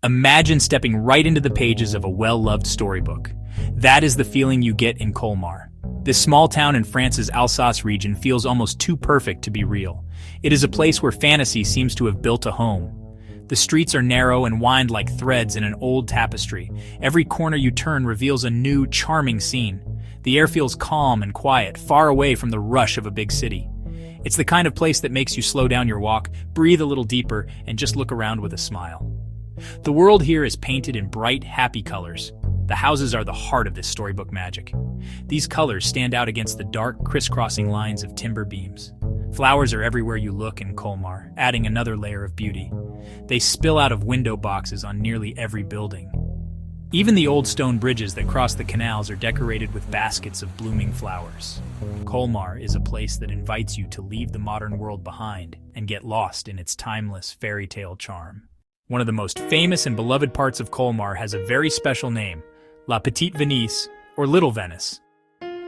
Imagine stepping right into the pages of a well-loved storybook. That is the feeling you get in Colmar. This small town in France's Alsace region feels almost too perfect to be real. It is a place where fantasy seems to have built a home. The streets are narrow and wind like threads in an old tapestry. Every corner you turn reveals a new, charming scene. The air feels calm and quiet, far away from the rush of a big city. It's the kind of place that makes you slow down your walk, breathe a little deeper, and just look around with a smile. The world here is painted in bright, happy colors. The houses are the heart of this storybook magic. These colors stand out against the dark, crisscrossing lines of timber beams. Flowers are everywhere you look in Colmar, adding another layer of beauty. They spill out of window boxes on nearly every building. Even the old stone bridges that cross the canals are decorated with baskets of blooming flowers. Colmar is a place that invites you to leave the modern world behind and get lost in its timeless fairy tale charm. One of the most famous and beloved parts of Colmar has a very special name, La Petite Venise, or Little Venice.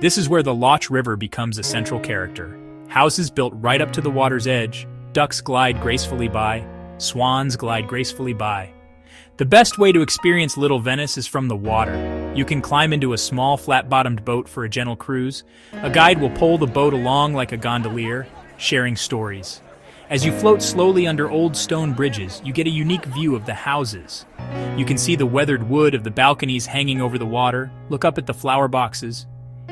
This is where the Loch River becomes a central character. Houses built right up to the water's edge, ducks glide gracefully by, swans glide gracefully by. The best way to experience Little Venice is from the water. You can climb into a small, flat-bottomed boat for a gentle cruise. A guide will pull the boat along like a gondolier, sharing stories. As you float slowly under old stone bridges, you get a unique view of the houses. You can see the weathered wood of the balconies hanging over the water, look up at the flower boxes.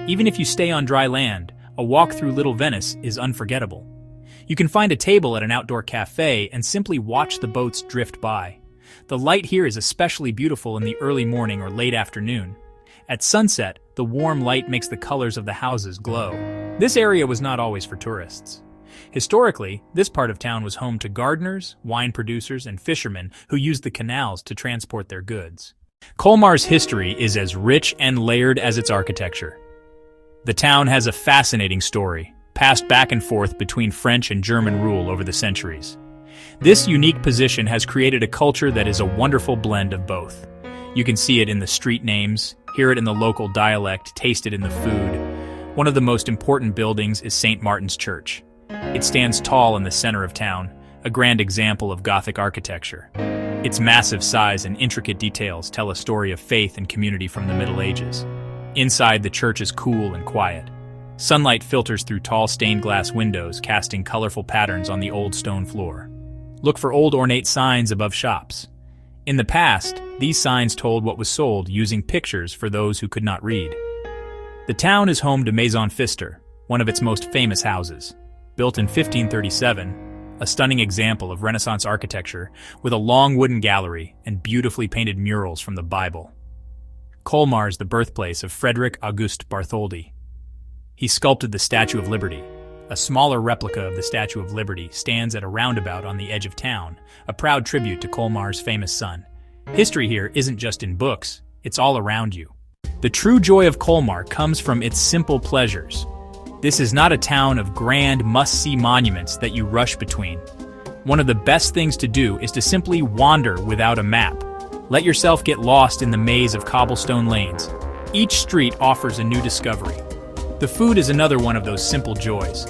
Even if you stay on dry land, a walk through Little Venice is unforgettable. You can find a table at an outdoor cafe and simply watch the boats drift by. The light here is especially beautiful in the early morning or late afternoon. At sunset, the warm light makes the colors of the houses glow. This area was not always for tourists. Historically, this part of town was home to gardeners, wine producers, and fishermen who used the canals to transport their goods. Colmar's history is as rich and layered as its architecture. The town has a fascinating story, passed back and forth between French and German rule over the centuries. This unique position has created a culture that is a wonderful blend of both. You can see it in the street names, hear it in the local dialect, taste it in the food. One of the most important buildings is St. Martin's Church. It stands tall in the center of town, a grand example of Gothic architecture. Its massive size and intricate details tell a story of faith and community from the Middle Ages. Inside, the church is cool and quiet. Sunlight filters through tall stained glass windows, casting colorful patterns on the old stone floor. Look for old ornate signs above shops. In the past, these signs told what was sold using pictures for those who could not read. The town is home to Maison Pfister, one of its most famous houses. Built in 1537, a stunning example of Renaissance architecture with a long wooden gallery and beautifully painted murals from the Bible. Colmar is the birthplace of Frederick Auguste Bartholdi. He sculpted the Statue of Liberty. A smaller replica of the Statue of Liberty stands at a roundabout on the edge of town, a proud tribute to Colmar's famous son. History here isn't just in books, it's all around you. The true joy of Colmar comes from its simple pleasures. This is not a town of grand, must-see monuments that you rush between. One of the best things to do is to simply wander without a map. Let yourself get lost in the maze of cobblestone lanes. Each street offers a new discovery. The food is another one of those simple joys.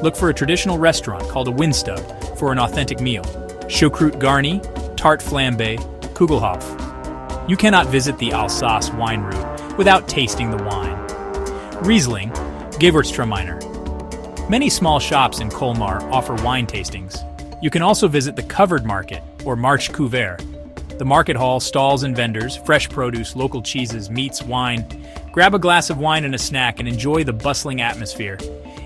Look for a traditional restaurant called a Windstub for an authentic meal. Choucroute garni, tarte flambée, Kugelhopf. You cannot visit the Alsace wine route without tasting the wine. Riesling, Gewürztraminer. Many small shops in Colmar offer wine tastings. You can also visit the covered market, or Marché Couvert. The market hall, stalls and vendors, fresh produce, local cheeses, meats, wine. Grab a glass of wine and a snack and enjoy the bustling atmosphere.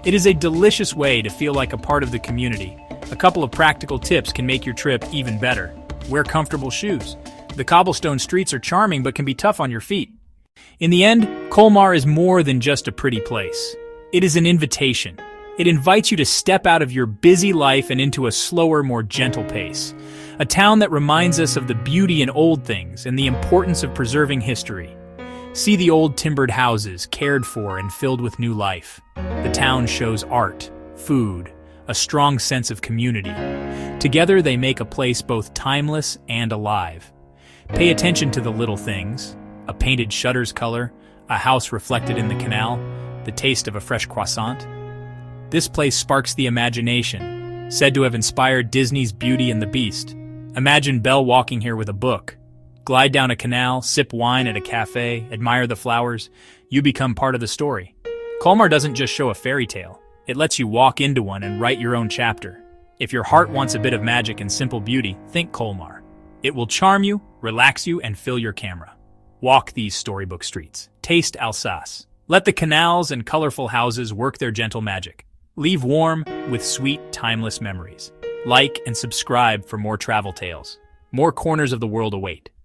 It is a delicious way to feel like a part of the community. A couple of practical tips can make your trip even better. Wear comfortable shoes. The cobblestone streets are charming but can be tough on your feet. In the end, Colmar is more than just a pretty place. It is an invitation. It invites you to step out of your busy life and into a slower, more gentle pace. A town that reminds us of the beauty in old things and the importance of preserving history. See the old timbered houses, cared for and filled with new life. The town shows art, food, a strong sense of community. Together they make a place both timeless and alive. Pay attention to the little things. A painted shutter's color, a house reflected in the canal, the taste of a fresh croissant. This place sparks the imagination, said to have inspired Disney's Beauty and the Beast. Imagine Belle walking here with a book, Glide down a canal, sip wine at a cafe, admire the flowers. You become part of the story. Colmar doesn't just show a fairy tale. It lets you walk into one and write your own chapter. If your heart wants a bit of magic and simple beauty, think Colmar. It will charm you, relax you, and fill your camera. Walk these storybook streets. Taste Alsace. Let the canals and colorful houses work their gentle magic. Leave warm with sweet, timeless memories. Like and subscribe for more travel tales. More corners of the world await.